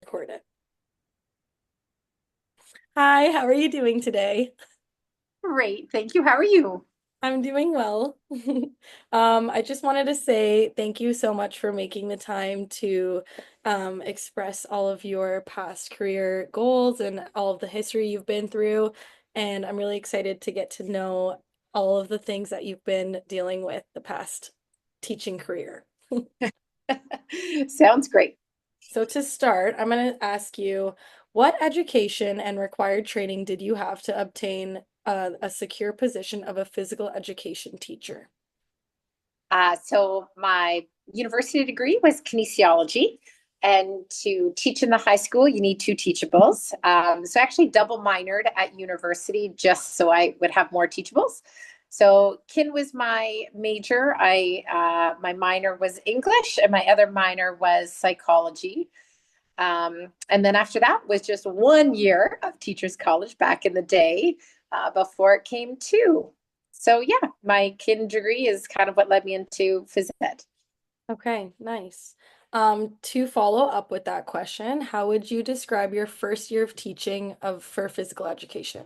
Record it. Hi, how are you doing today? Great, thank you. How are you? I'm doing well. I just wanted to say thank you so much for making the time to express all of your past career goals and all of the history you've been through. And I'm really excited to get to know all of the things that you've been dealing with the past teaching career. Sounds great. So to start, I'm going to ask you, what education and required training did you have to obtain a secure position of a physical education teacher? So my university degree was kinesiology, and to teach in the high school, you need two teachables. So I actually double minored at university just so I would have more teachables. So kin was my major. I my minor was English, and my other minor was psychology. And then after that was just 1 year of teachers college back in the day before it came to. So yeah, my kin degree is kind of what led me into phys ed. Okay, nice. To follow up with that question, how would you describe your first year of teaching for physical education?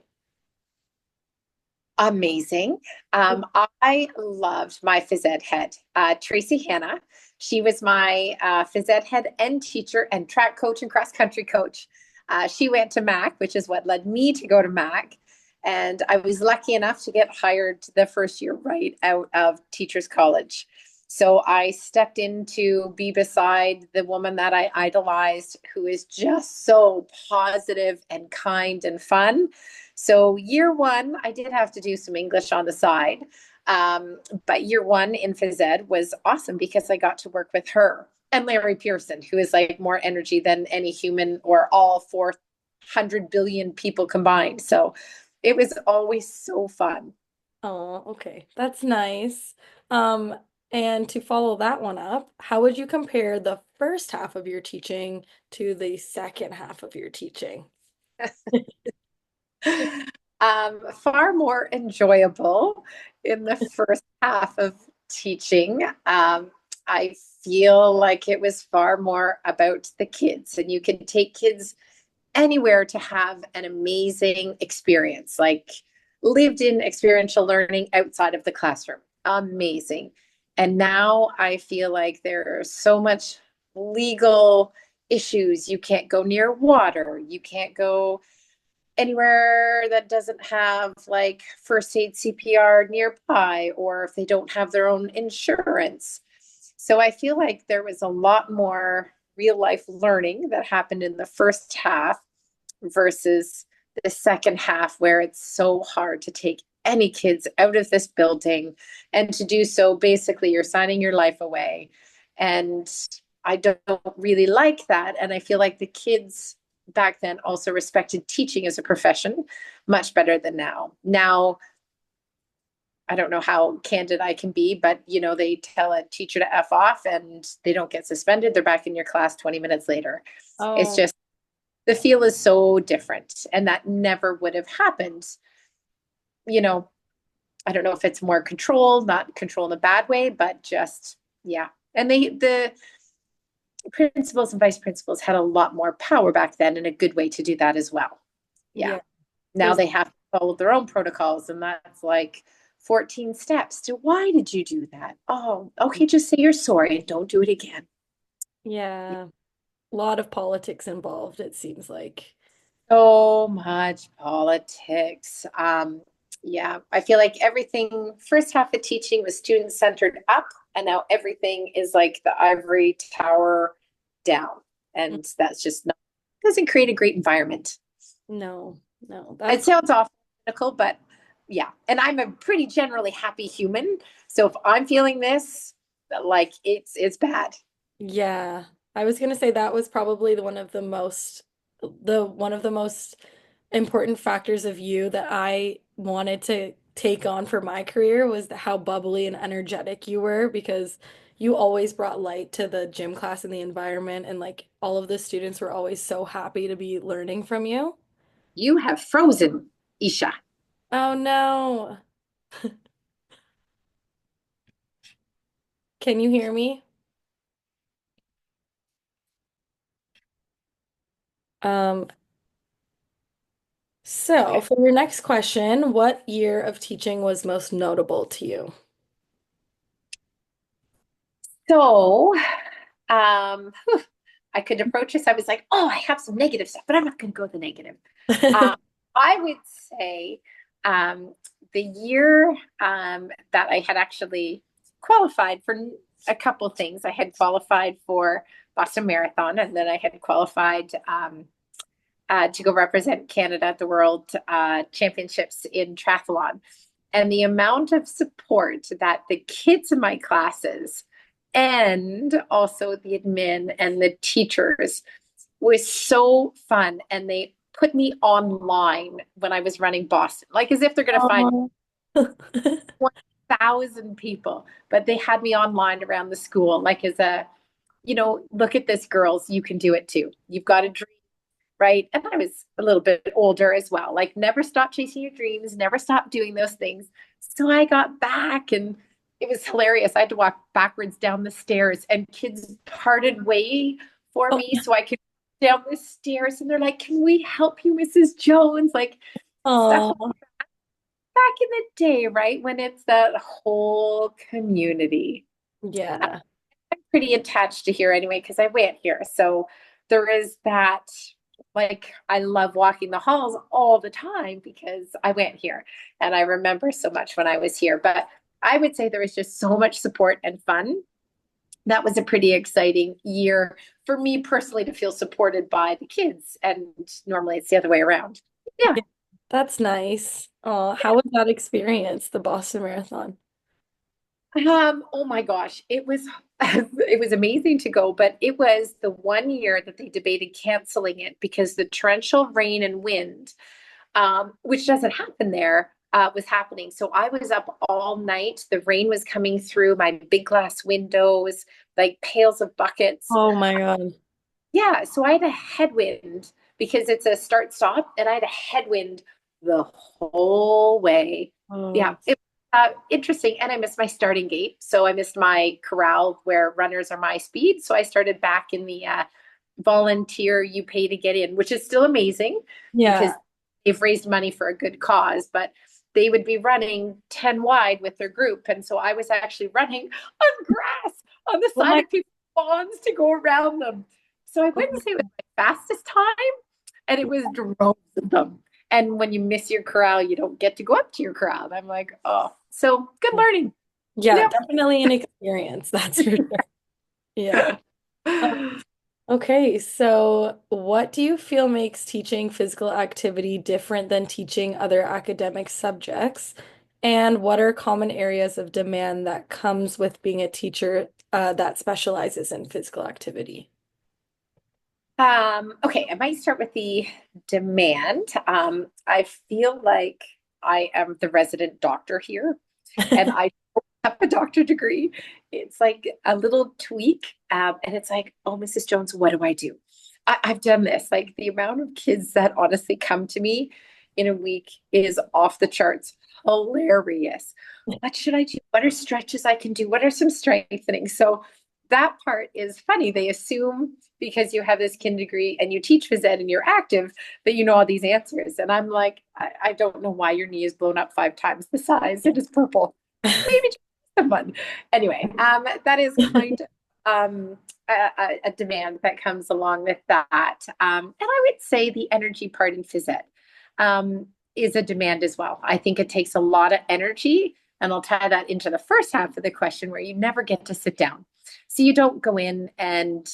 Amazing. I loved my phys ed head, Tracy Hanna. She was my phys ed head and teacher and track coach and cross country coach. She went to MAC, which is what led me to go to MAC. And I was lucky enough to get hired the first year right out of teachers college. So I stepped in to be beside the woman that I idolized, who is just so positive and kind and fun. So year one, I did have to do some English on the side. But year one in phys ed was awesome because I got to work with her and Larry Pearson, who is like more energy than any human or all 400 billion people combined. So it was always so fun. Oh, okay. That's nice. Um, and to follow that one up, how would you compare the first half of your teaching to the second half of your teaching? Far more enjoyable in the first half of teaching. I feel like it was far more about the kids, and you can take kids anywhere to have an amazing experience, like lived in experiential learning outside of the classroom. Amazing. And now I feel like there's so much legal issues. You can't go near water. You can't go anywhere that doesn't have like first aid CPR nearby, or if they don't have their own insurance. So I feel like there was a lot more real life learning that happened in the first half versus the second half, where it's so hard to take any kids out of this building. And to do so, basically, you're signing your life away. And I don't really like that. And I feel like the kids back then also respected teaching as a profession much better than now. Now, I don't know how candid I can be, but they tell a teacher to F off and they don't get suspended. They're back in your class 20 minutes later. It's Oh, just the feel is so different. And that never would have happened. You know, I don't know if it's more control, not control in a bad way, but just, yeah. And the principals and vice principals had a lot more power back then in a good way to do that as well. Yeah. yeah. Now There's they have to follow their own protocols, and that's like 14 steps to why did you do that? Oh, okay, just say you're sorry and don't do it again. yeah, a lot of politics involved, it seems like. So much politics. Yeah, I feel like everything, first half of teaching was student centered up, and now everything is like the ivory tower down. And that's just not, doesn't create a great environment. No, no, It that's sounds awful, but yeah. And I'm a pretty generally happy human. So if I'm feeling this, like it's bad. yeah. I was gonna say that was probably the one of the most important factors of you that I wanted to take on for my career was how bubbly and energetic you were because you always brought light to the gym class and the environment and like all of the students were always so happy to be learning from you. You have frozen, Isha. Oh no. Can you hear me? Um, so Okay. for your next question, what year of teaching was most notable to you? So, whew, I could approach this. I was like, oh, I have some negative stuff, but I'm not going to go the negative. Um, I would say um, the year that I had actually qualified for a couple things. I had qualified for Boston Marathon, and then I had qualified to go represent Canada at the World Championships in triathlon. And the amount of support that the kids in my classes and also the admin and the teachers was so fun. And they put me online when I was running Boston, like as if they're going to find Oh. 1,000 people, but they had me online around the school, like as a, look at this, girls, you can do it too. You've got a dream, right? And I was a little bit older as well. Like, never stop chasing your dreams, never stop doing those things. So I got back and it was hilarious. I had to walk backwards down the stairs, and kids parted way for me so I could down the stairs. And they're like, "Can we help you, Mrs. Jones?" Like, stuff like Oh, back in the day, right? When it's that whole community. yeah. I'm pretty attached to here anyway because I went here. So there is that, like, I love walking the halls all the time because I went here and I remember so much when I was here. But I would say there was just so much support and fun. That was a pretty exciting year for me personally to feel supported by the kids. And normally it's the other way around. Yeah. Yeah, that's nice. Oh, how was that experience, the Boston Marathon? Oh my gosh, it was it was amazing to go, but it was the one year that they debated canceling it because the torrential rain and wind, which doesn't happen there, was happening. So I was up all night. The rain was coming through my big glass windows, like pails of buckets. Oh my God. Yeah, so I had a headwind because it's a start stop, and I had a headwind the whole way. Yeah, Oh, it interesting. And I missed my starting gate. So I missed my corral where runners are my speed. So I started back in the volunteer, you pay to get in, which is still amazing because yeah. they've raised money for a good cause. But they would be running 10 wide with their group. And so I was actually running on grass on the Oh side my, of people's lawns to go around them. So I wouldn't say it was my fastest time, and it was droves of them. And when you miss your corral, you don't get to go up to your corral. And I'm like, oh, so good learning. yeah, Yep. definitely an experience, that's for sure. Yeah. Okay, so what do you feel makes teaching physical activity different than teaching other academic subjects? And what are common areas of demand that comes with being a teacher that specializes in physical activity? Okay, I might start with the demand. I feel like I am the resident doctor here, and I have a doctor degree. It's like a little tweak, and it's like, oh, Mrs. Jones, what do I do? I've done this. Like, the amount of kids that honestly come to me in a week is off the charts. Hilarious. What should I do? What are stretches I can do? What are some strengthening? So that part is funny. They assume because you have this kin degree and you teach phys ed and you're active that you know all these answers. And I'm like, I don't know why your knee is blown up 5 times the size. It is purple. Maybe just someone. Anyway, that is kind of a demand that comes along with that. And I would say the energy part in phys ed is a demand as well. I think it takes a lot of energy. And I'll tie that into the first half of the question where you never get to sit down. So you don't go in and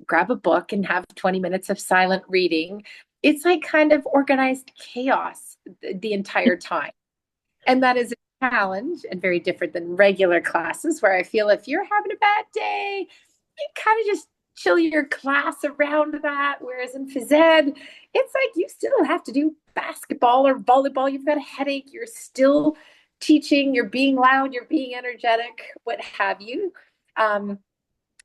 grab a book and have 20 minutes of silent reading. It's like kind of organized chaos the entire time. And that is a challenge and very different than regular classes where I feel if you're having a bad day, you kind of just chill your class around that. Whereas in phys ed, it's like you still have to do basketball or volleyball. You've got a headache. You're still teaching. You're being loud. You're being energetic, what have you. Um,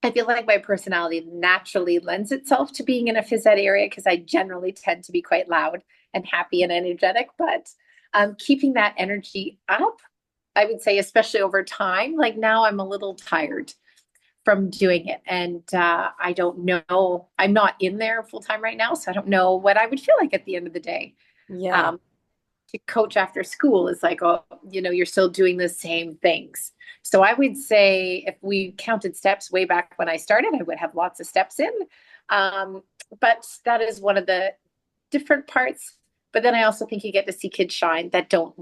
I feel like my personality naturally lends itself to being in a phys ed area because I generally tend to be quite loud and happy and energetic. But keeping that energy up, I would say, especially over time, like now I'm a little tired from doing it. And I don't know, I'm not in there full time right now, so I don't know what I would feel like at the end of the day. Yeah. Um, to coach after school is like, oh, you're still doing the same things. So I would say if we counted steps way back when I started, I would have lots of steps in. Um, but that is one of the different parts. But then I also think you get to see kids shine that don't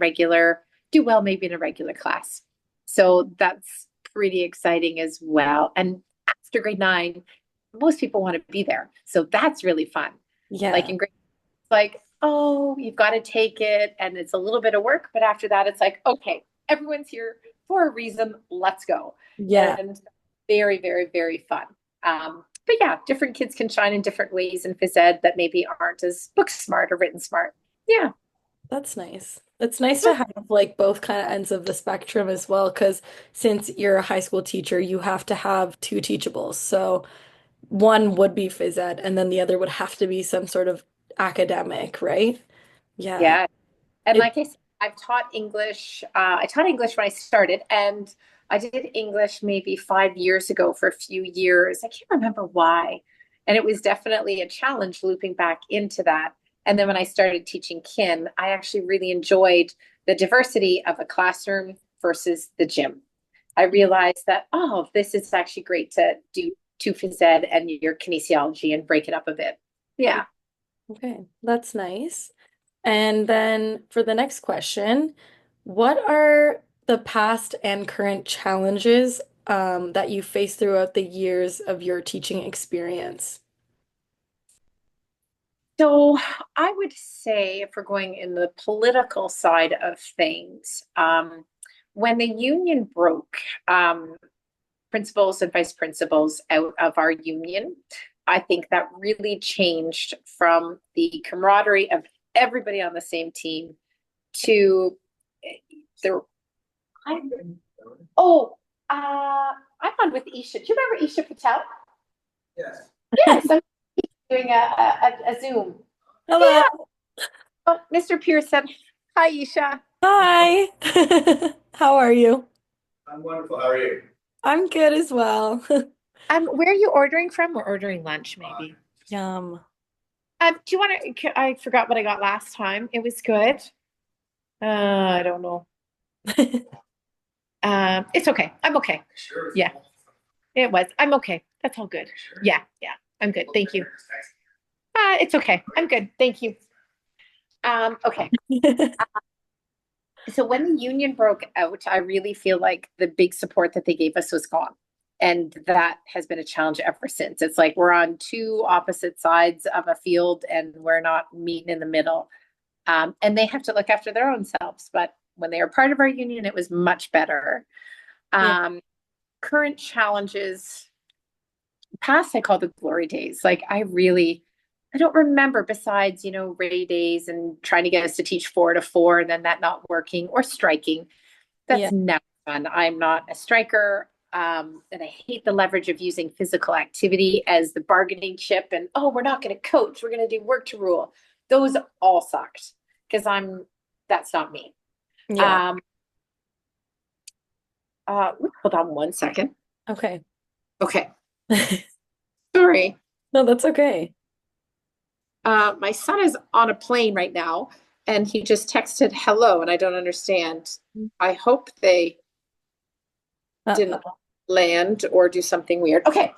do well maybe in a regular class. So that's pretty exciting as well. And after grade 9, most people want to be there. So that's really fun. Like Yeah. in grade, like, oh, you've got to take it and it's a little bit of work, but after that it's like, okay, everyone's here for a reason, let's go. Yeah. And very, very, very fun. But yeah, different kids can shine in different ways in phys ed that maybe aren't as book smart or written smart. Yeah. That's nice. It's nice to have like both kind of ends of the spectrum as well, because since you're a high school teacher, you have to have two teachables. So one would be phys ed, and then the other would have to be some sort of academic, right? Yeah. Yeah. And It, like I said, I've taught English. I taught English when I started, and I did English maybe 5 years ago for a few years. I can't remember why. And it was definitely a challenge looping back into that. And then when I started teaching kin, I actually really enjoyed the diversity of a classroom versus the gym. I realized that, oh, this is actually great to do two phys ed and your kinesiology and break it up a bit. Yeah. okay, that's nice. And then for the next question, what are the past and current challenges that you face throughout the years of your teaching experience? So I would say, if we're going in the political side of things, when the union broke, principals and vice principals out of our union, I think that really changed from the camaraderie of everybody on the same team to the. I, oh, I'm on with Isha. Do you remember Isha Patel? Yes. Yes, I'm doing a Zoom. Hello. Yeah. Oh, Mr. Pearson. Hi, Isha. Hi. How are you? I'm wonderful. How are you? I'm good as well. Where are you ordering from? We're ordering lunch, maybe. Yum. Do you want to? I forgot what I got last time. It was good. I don't know. It's okay. I'm okay. Sure. Yeah, it was. I'm okay. That's all good. Sure. Yeah, yeah. I'm good. Thank you. It's okay. I'm good. Thank you. Okay. So when the union broke out, I really feel like the big support that they gave us was gone. And that has been a challenge ever since. It's like we're on two opposite sides of a field and we're not meeting in the middle. And they have to look after their own selves. But when they were part of our union, it was much better. Yeah. Current challenges, past, I call the glory days. Like I don't remember besides, Ray days and trying to get us to teach 4 to 4 and then that not working or striking. Yeah. That's never fun. I'm not a striker. And I hate the leverage of using physical activity as the bargaining chip and, oh, we're not going to coach. We're going to do work to rule. Those all sucked because that's not me. Yeah. Hold on one second. Okay. Okay. Sorry. No, that's okay. My son is on a plane right now and he just texted hello and I don't understand. I hope they didn't Uh-oh. land or do something weird. Okay.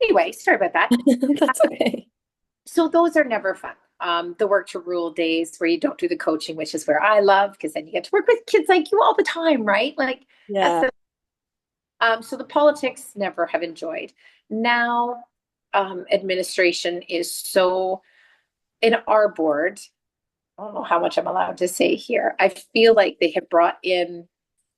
Anyway, sorry about that. That's okay. So those are never fun. The work to rule days where you don't do the coaching, which is where I love because then you get to work with kids like you all the time, right? Like Yeah. that's so the politics never have enjoyed. Now administration is so in our board. I don't know how much I'm allowed to say here. I feel like they have brought in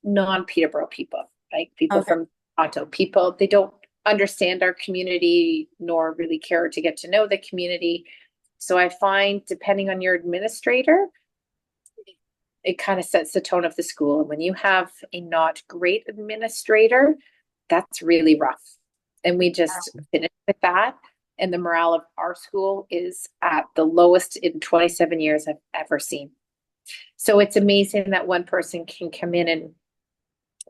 non-Peterborough people, like people Okay. from Toronto, people, they don't understand our community nor really care to get to know the community. So I find depending on your administrator, it kind of sets the tone of the school. And when you have a not great administrator, that's really rough. And we just finished with that. And the morale of our school is at the lowest in 27 years I've ever seen. So it's amazing that one person can come in and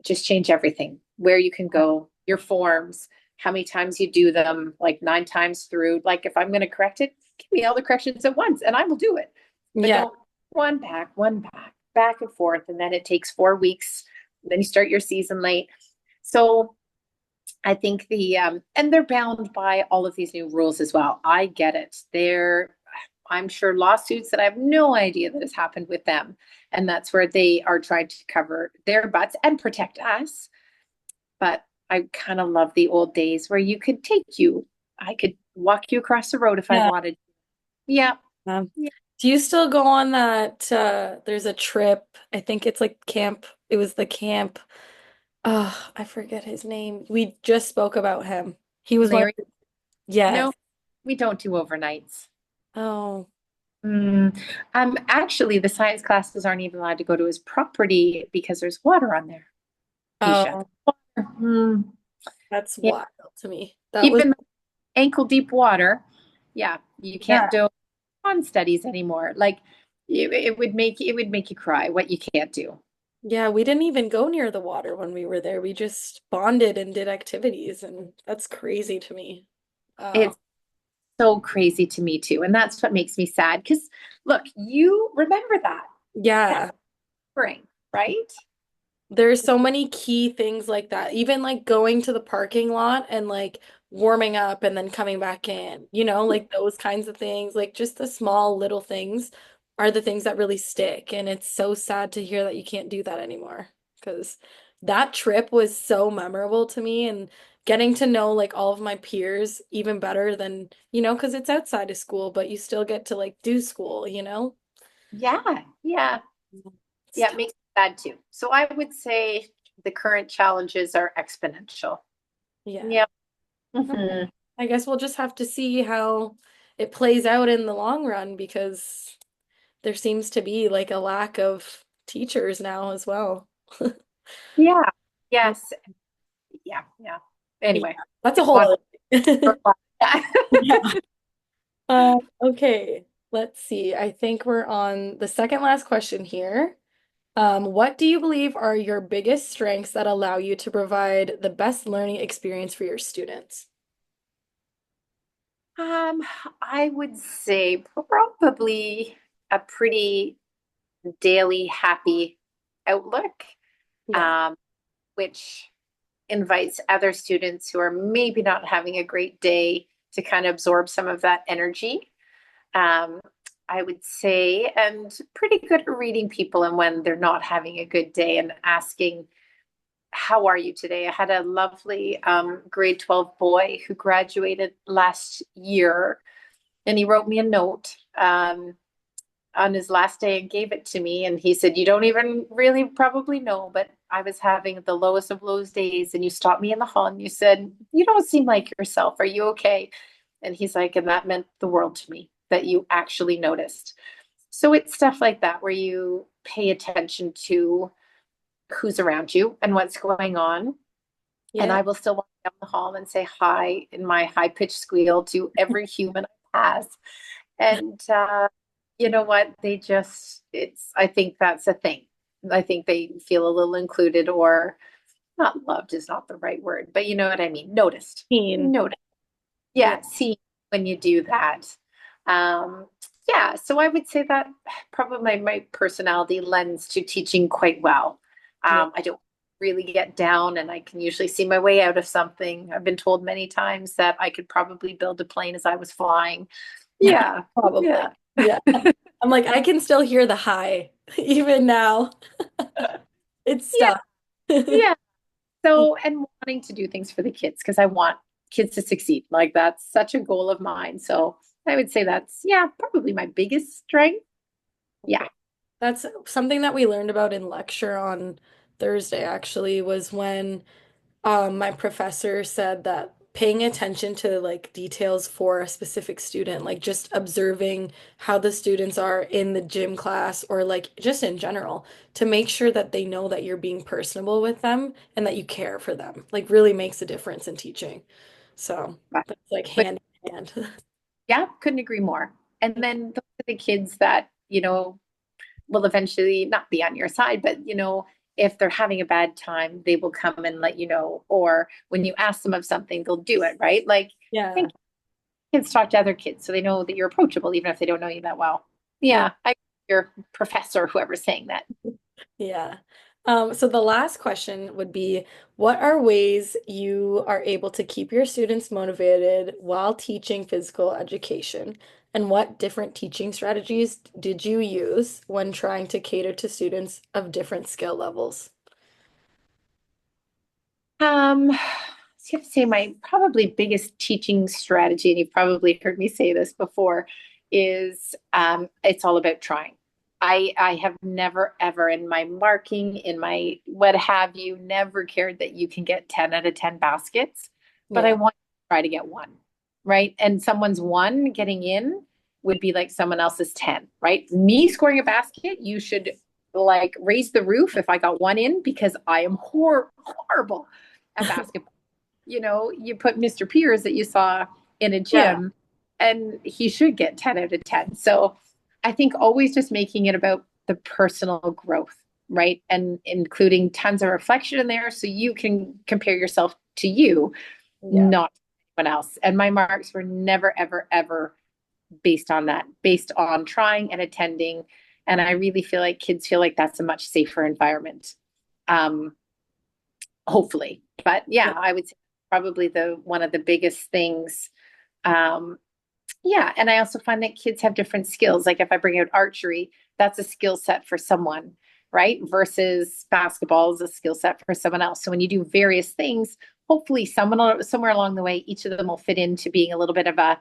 just change everything, where you can go, your forms, how many times you do them, like 9 times through. Like if I'm going to correct it, give me all the corrections at once and I will do it. But Yeah. don't one back, back and forth. And then it takes 4 weeks. Then you start your season late. So I think and they're bound by all of these new rules as well. I get it. I'm sure lawsuits that I have no idea that has happened with them. And that's where they are trying to cover their butts and protect us. But I kind of love the old days where I could walk you across the road if I Yeah. wanted. Yeah. Yeah. Do you still go on that there's a trip, I think it's like camp, it was the camp. Oh, I forget his name. We just spoke about him. He was one of Larry, yes. no, we don't do overnights. Oh. Mm. Actually, the science classes aren't even allowed to go to his property because there's water on there. He shut Oh, the water. that's Yeah, wild to me. That was even ankle deep water. Yeah, you yeah. can't do pond studies anymore. Like it would make you cry what you can't do. Yeah, we didn't even go near the water when we were there. We just bonded and did activities, and that's crazy to me. Oh, It's so crazy to me too, and that's what makes me sad. Because look, you remember that yeah. spring, right? There's so many key things like that. Even like going to the parking lot and like warming up and then coming back in, like those kinds of things, like just the small little things are the things that really stick. And it's so sad to hear that you can't do that anymore because that trip was so memorable to me and getting to know like all of my peers even better than, because it's outside of school, but you still get to like do school. Yeah, yeah, It's yeah. It makes me sad too. So I would say the current challenges are exponential. yeah. Yeah. Hmm. I guess we'll just have to see how it plays out in the long run because there seems to be like a lack of teachers now as well. Yeah. Yes. Yeah. Yeah. Yeah, Anyway, that's a whole one other thing. yeah. Yeah. Okay, let's see. I think we're on the second last question here. What do you believe are your biggest strengths that allow you to provide the best learning experience for your students? Um, I would say probably a pretty daily happy outlook, Yeah. um, which invites other students who are maybe not having a great day to kind of absorb some of that energy. Um, I would say, and pretty good at reading people and when they're not having a good day and asking, how are you today? I had a lovely grade 12 boy who graduated last year, and he wrote me a note on his last day and gave it to me. And he said, you don't even really probably know, but I was having the lowest of lows days. And you stopped me in the hall and you said, you don't seem like yourself. Are you okay? And he's like, and that meant the world to me that you actually noticed. So it's stuff like that where you pay attention to who's around you and what's going on. And Yeah. I will still walk down the hall and say hi in my high pitched squeal to every human I pass. And you know what? I think that's a thing. I think they feel a little included or not loved is not the right word, but you know what I mean. Noticed. Teen. Noticed. Yeah. Yeah. See when you do that. Um, yeah. So I would say that probably my personality lends to teaching quite well. Yeah. I don't really get down and I can usually see my way out of something. I've been told many times that I could probably build a plane as I was flying. Yeah. Probably. Yeah. Yeah. I'm like, I can still hear the high even now. It's Yeah. stuck. Yeah. So, and wanting to do things for the kids because I want kids to succeed. Like that's such a goal of mine. So I would say that's, yeah, probably my biggest strength. Yeah. That's something that we learned about in lecture on Thursday, actually, was when my professor said that paying attention to like details for a specific student, like just observing how the students are in the gym class or like just in general, to make sure that they know that you're being personable with them and that you care for them, like really makes a difference in teaching. So that's like But hand in hand. yeah, couldn't agree more. And then those are the kids that, will eventually not be on your side, but, if they're having a bad time, they will come and let you know. Or when you ask them of something, they'll do it, right? Like, I Yeah. think kids talk to other kids so they know that you're approachable, even if they don't know you that well. Yeah. Yeah, your professor, whoever's saying that. Yeah. So the last question would be, what are ways you are able to keep your students motivated while teaching physical education? And what different teaching strategies did you use when trying to cater to students of different skill levels? I have to say my probably biggest teaching strategy, and you've probably heard me say this before, is it's all about trying. I have never ever in my marking, in my what have you, never cared that you can get 10 out of 10 baskets, but I Yeah. want to try to get one, right? And someone's one getting in would be like someone else's 10, right? Me scoring a basket, you should like raise the roof if I got one in because I am horrible at basketball. You know, you put Mr. Pierce that you saw in a Yeah. gym and he should get 10 out of 10. So I think always just making it about the personal growth, right? And including tons of reflection in there so you can compare yourself to you, Yeah. not anyone else. And my marks were never, ever, ever based on that, based on trying and attending. And I really feel like kids feel like that's a much safer environment. Um, Hopefully. But Yeah. yeah, I would say probably the one of the biggest things. Um, yeah, and I also find that kids have different skills. Like if I bring out archery, that's a skill set for someone, right? Versus basketball is a skill set for someone else. So when you do various things, hopefully someone somewhere along the way, each of them will fit into being a little bit of a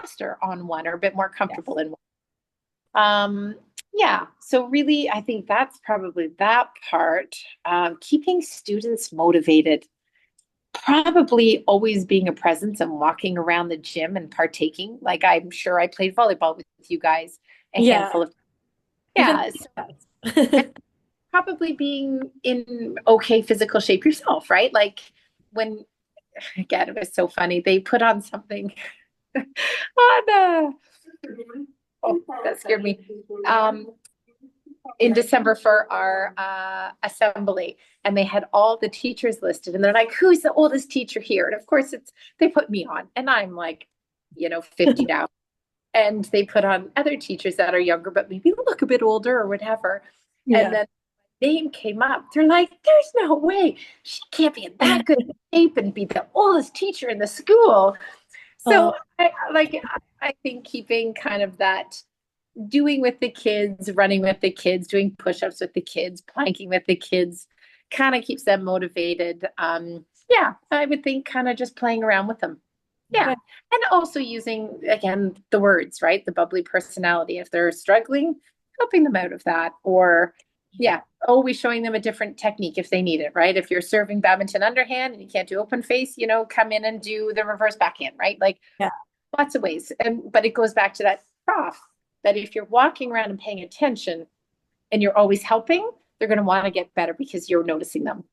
master on one or a bit more comfortable Yes. in one. Yeah, so really, I think that's probably that part. Keeping students motivated, probably always being a presence and walking around the gym and partaking. Like I'm sure I played volleyball with you guys a Yeah. handful of, Even yeah, so, and probably being in okay physical shape yourself, right? Like when, again, it was so funny. They put on something on, oh, that scared me. In December for our assembly, and they had all the teachers listed, and they're like, "Who's the oldest teacher here?" And of course, they put me on, and I'm like, 50 now, and they put on other teachers that are younger, but maybe look a bit older or whatever. And Yeah. then name came up. They're like, "There's no way she can't be in that good shape and be the oldest teacher in the school." Oh, So I think keeping kind of that doing with the kids, running with the kids, doing push-ups with the kids, planking with the kids, kind of keeps them motivated. Yeah, I would think kind of just playing around with them. Yeah. okay. And also using, again, the words, right? The bubbly personality. If they're struggling, helping them out of that. Or, yeah, always showing them a different technique if they need it, right? If you're serving badminton underhand and you can't do open face, come in and do the reverse backhand, right? Like Yeah. lots of ways. But it goes back to that prof that if you're walking around and paying attention and you're always helping, they're going to want to get better because you're noticing them.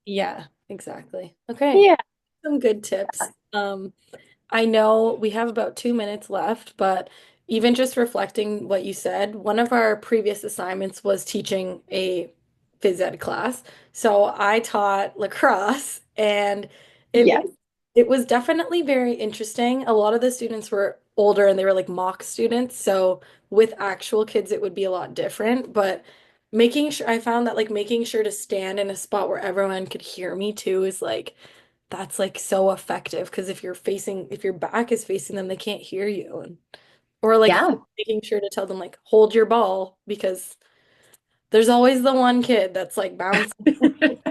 Yeah, exactly. Okay. Yeah. Some good tips. I know we have about 2 minutes left, but even just reflecting what you said, one of our previous assignments was teaching a phys ed class. So I taught lacrosse and it Yes. was it was definitely very interesting. A lot of the students were older and they were like mock students. So with actual kids, it would be a lot different. But making sure I found that like making sure to stand in a spot where everyone could hear me too is like that's like so effective because if your back is facing them, they can't hear you. And, or like Yeah. making sure to tell them like hold your ball because there's always the one kid that's like bouncing.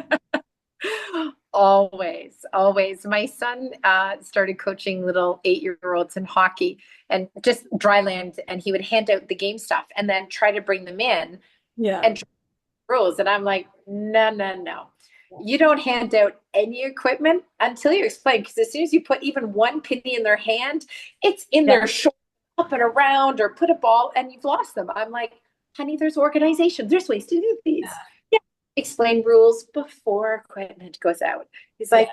Always, always. My son started coaching little 8-year-olds in hockey and just dry land, and he would hand out the game stuff and then try to bring them in Yeah. and try rules. And I'm like, no, no, no. You don't hand out any equipment until you explain, because as soon as you put even one penny in their hand, it's in Yeah. their shoulder, up and around, or put a ball, and you've lost them. I'm like, honey, there's organization. There's ways to do these. Yeah. Explain rules before equipment goes out. He's Yeah. like,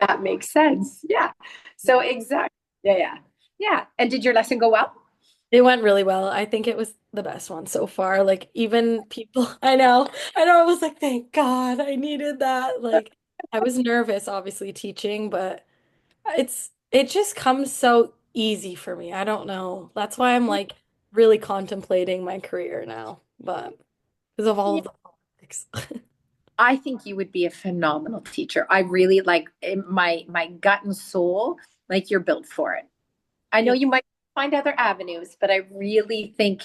that makes sense. Yeah. So exactly. Yeah, yeah. Yeah. And did your lesson go well? It went really well. I think it was the best one so far. Like even people, I was like, thank God, I needed that. Like I was nervous, obviously teaching, but it just comes so easy for me. I don't know. That's why I'm like really contemplating my career now, but because of all Yeah, of the politics. I think you would be a phenomenal teacher. I really like in my gut and soul, like you're built for it. I know Yeah. you might find other avenues, but I really think